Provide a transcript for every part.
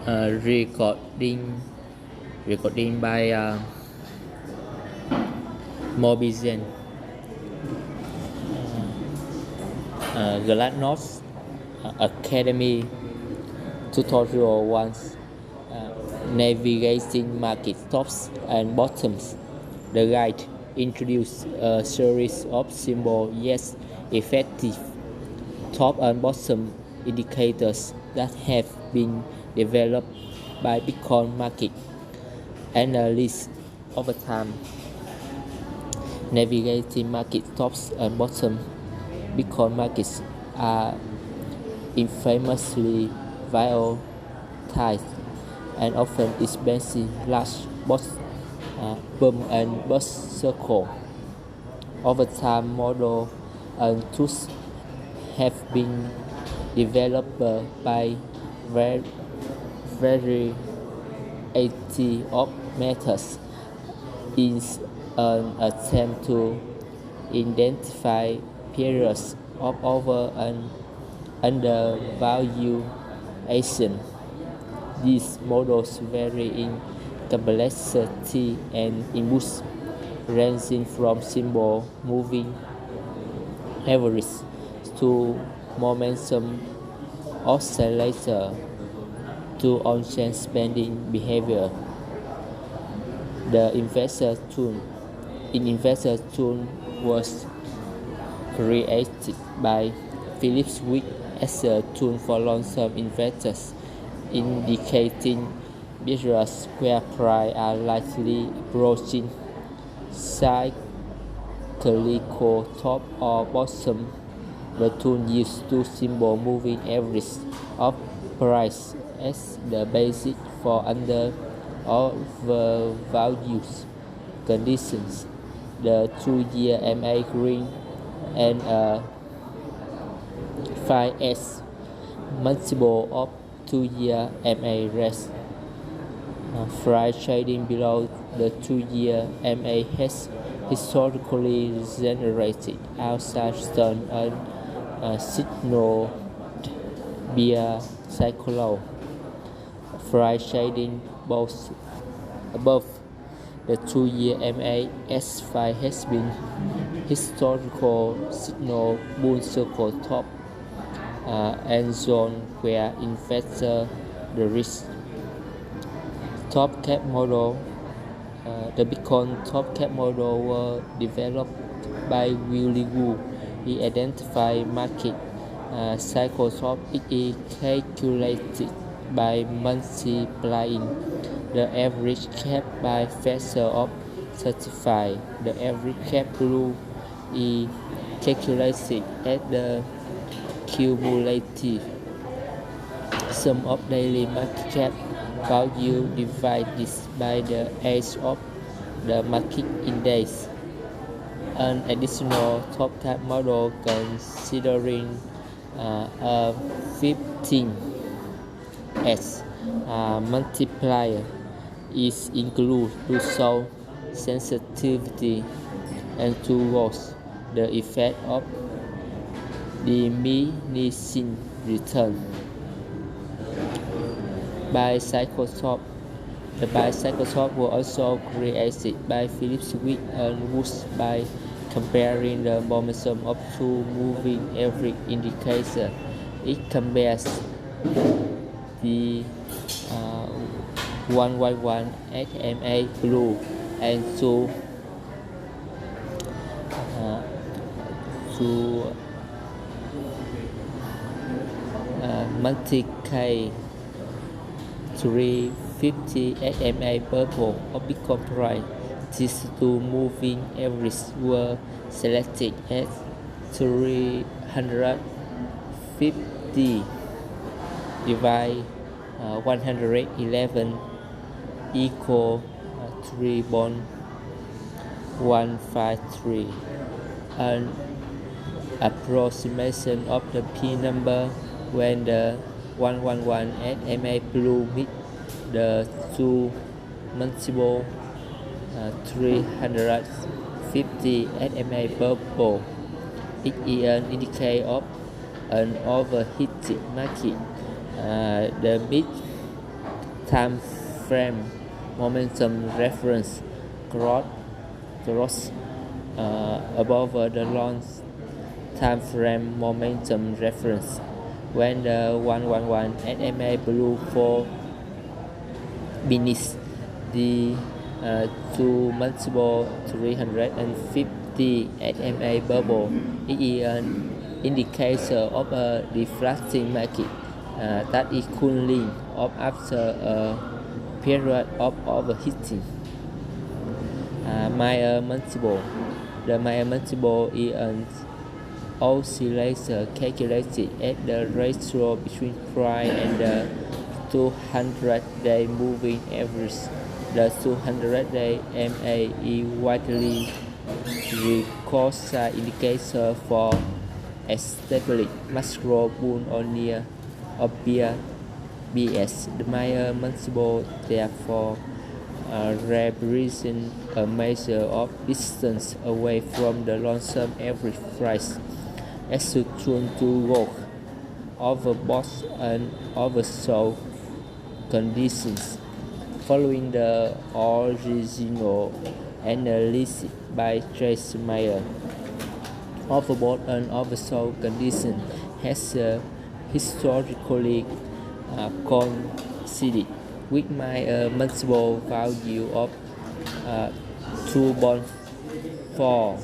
Recording by Mobizen. GLASSNODE Academy tutorial 1. Navigating market tops and bottoms. The guide introduces a series of simple yet effective top and bottom indicators that have been developed by Bitcoin market analysts over time. Navigating market tops and bottom. Bitcoin markets are infamously volatile and often experiencing large boom and bust cycle. Over time, models and tools have been developed by variety of methods in an attempt to identify periods of over and undervaluation. These models vary in complexity and inputs, ranging from simple moving averages to momentum oscillator to on-chain spending behavior. The investor tool was created by Philip Swift as a tool for long-term investors, indicating periods where prices are likely approaching cyclical top or bottom. The tool uses two simple moving averages of price as the basis for under or overvalued conditions. The 2-year MA green and a 5x multiple of 2-year MA rest. Price trading below the 2-year MA has historically generated outside turn and signal bear cycle. Price trading both above the 2-year MA S5 has been historical signal bull circle top and zone where investor the risk. Top cap model. The Bitcoin top cap model were developed by Willy Woo. He identified market cycle top. It is calculated by multiplying the average cap by factor of 35. The average cap rule is calculated as the cumulative sum of daily market cap value divided by the age of the market index. An additional top cap model considering a 15x multiplier is included to show sensitivity and to watch the effect of diminishing return. Bicycle top. The bicycle top was also created by Philip Swift and Woods by comparing the momentum of two moving average indicators. It compares the 1y1 SMA blue and to multiply 350 SMA purple of Bitcoin price. These two moving averages were selected as 350 divided 111 equal 3.153. An approximation of the P number when the 111 SMA blue meet the two multiple 350 SMA purple. It is an indicator of an overheated market. The time frame momentum reference cross above the long time frame momentum reference. When the 111 SMA blue fall beneath the two multiple 350 SMA bubble, it is an indicator of a deflating market that is cooling off after a period of overheating. Meyer multiple. The Meyer multiple is an oscillator calculated at the ratio between price and the 200-day moving average. The 200-day MA is widely recognized indicator for established macro bull or near or bear BS. The Meyer multiple therefore represents a measure of distance away from the long-term average price as shown to growth, overbought and oversold conditions. Following the original analysis by Trace Meyer, overbought and oversold condition has historically coincided with Meyer multiple value of 2.4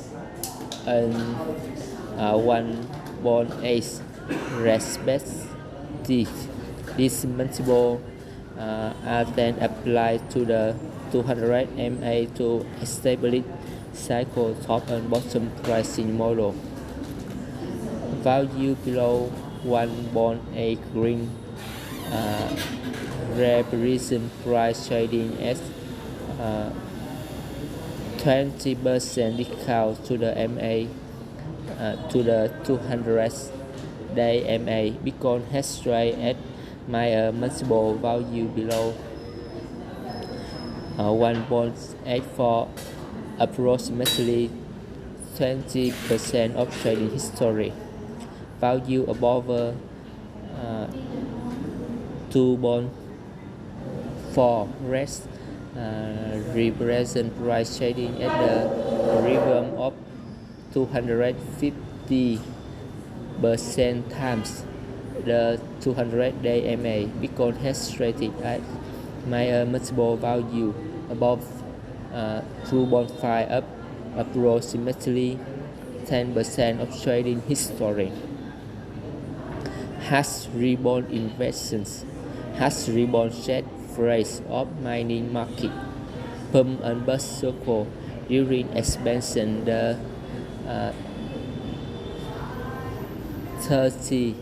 and 1.8 respectively. These multiple are then applied to the 200 MA to establish cycle top and bottom pricing model. Value below 1.8 green represent price trading at 20% discount to the MA to the 200-day MA because has trade at Meyer multiple value below 1.8 for approximately 20% of trading history. Value above 2.4 rest represent price trading at the rhythm of 250% times the 200-day MA because has traded at Meyer multiple value above 2.5 up approximately 10% of trading history. Hash rebound investments. Hash rebound set phrase of mining market pump and bust circle during expansion. The 30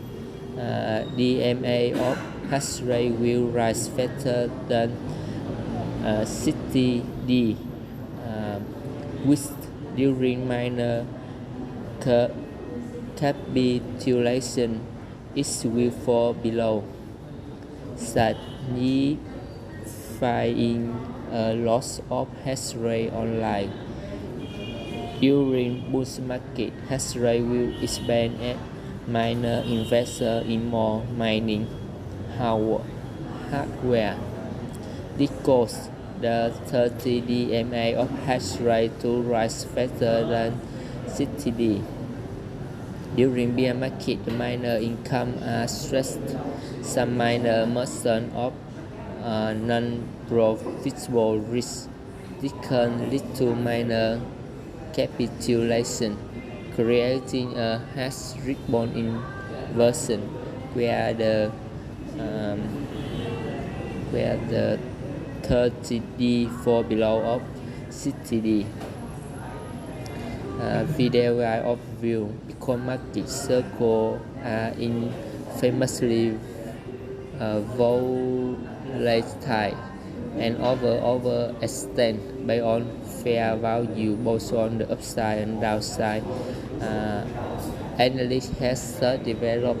DMA of hash rate will rise faster than 60 D which during minor capitulation it will fall below, signifying a loss of hash rate online. During bull market, hash rate will expand as minor investors in more mining hardware. This causes the 30 DMA of hash rate to rise faster than 60 D. During bear market, the miner income are stressed. Some miner merchants of non-profitable risk. This can lead to minor capitulation, creating a hash rebound inversion where the 30 D fall below of 60 D. Video overview. Bitcoin market circles are infamously volatile and overextend based on fair value both on the upside and downside. Analysts have developed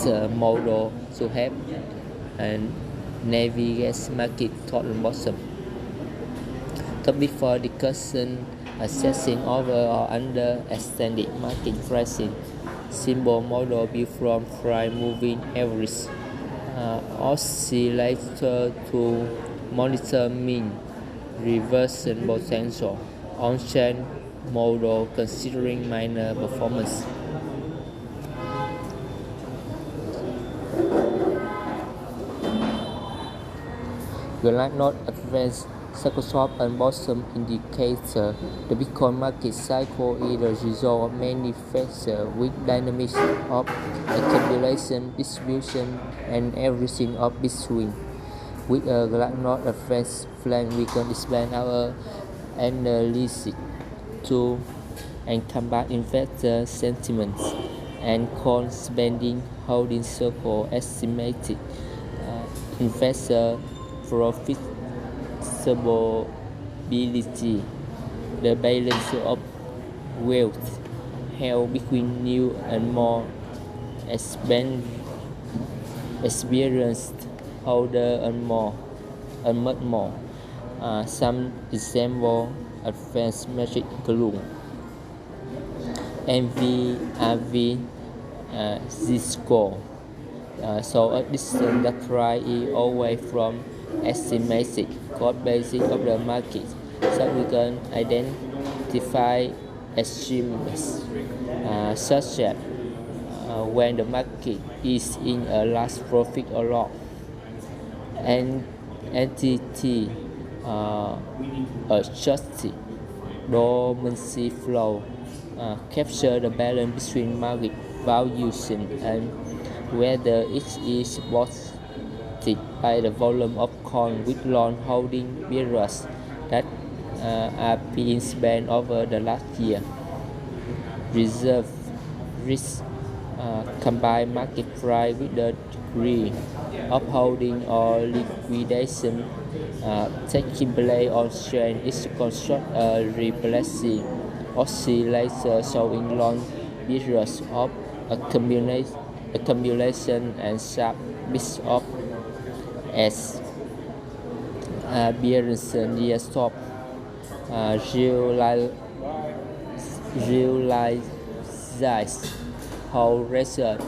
a model to help and navigate market top and bottom. Topic for discussion: assessing over or under extended market pricing. Symbol model built from price moving average. oscillator to monitor mean reversion potential on chain model considering minor performance. GLASSNODE Advanced Cycle and Bottom Indicator. The Bitcoin market cycle is the result of many factors with dynamics of accumulation, distribution, and everything in between. With a GLASSNODE Advanced plan, we can expand our analysis to encompass investor sentiments and call spending holding circle estimated investor profitability, the balance of wealth held between new and more experienced holder and much more. Some example advanced metric include MV, Z-score. So a distance that right is away from estimated cost basis of the market, so we can identify extremes such as when the market is in a large profit or loss. And entity adjusted dormancy flow capture the balance between market valuation and whether it is supported by the volume of coin with long holding periods that are being spent over the last year. Reserve risk combine market price with the degree of holding or liquidation taking place on chain is to construct a replacing oscillator showing long periods of accumulation and sharp bits of as bearings near stop. Realized whole result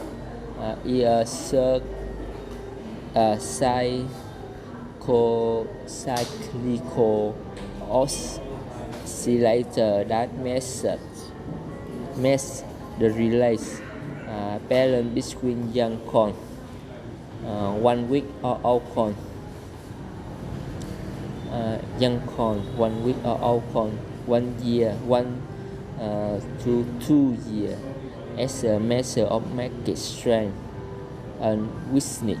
is a cyclical oscillator that measures the relative balance between young coin, 1 week or old coin, young coin, 1 week or old coin, 1 year, 1 to 2 years as a measure of market strength and weakness.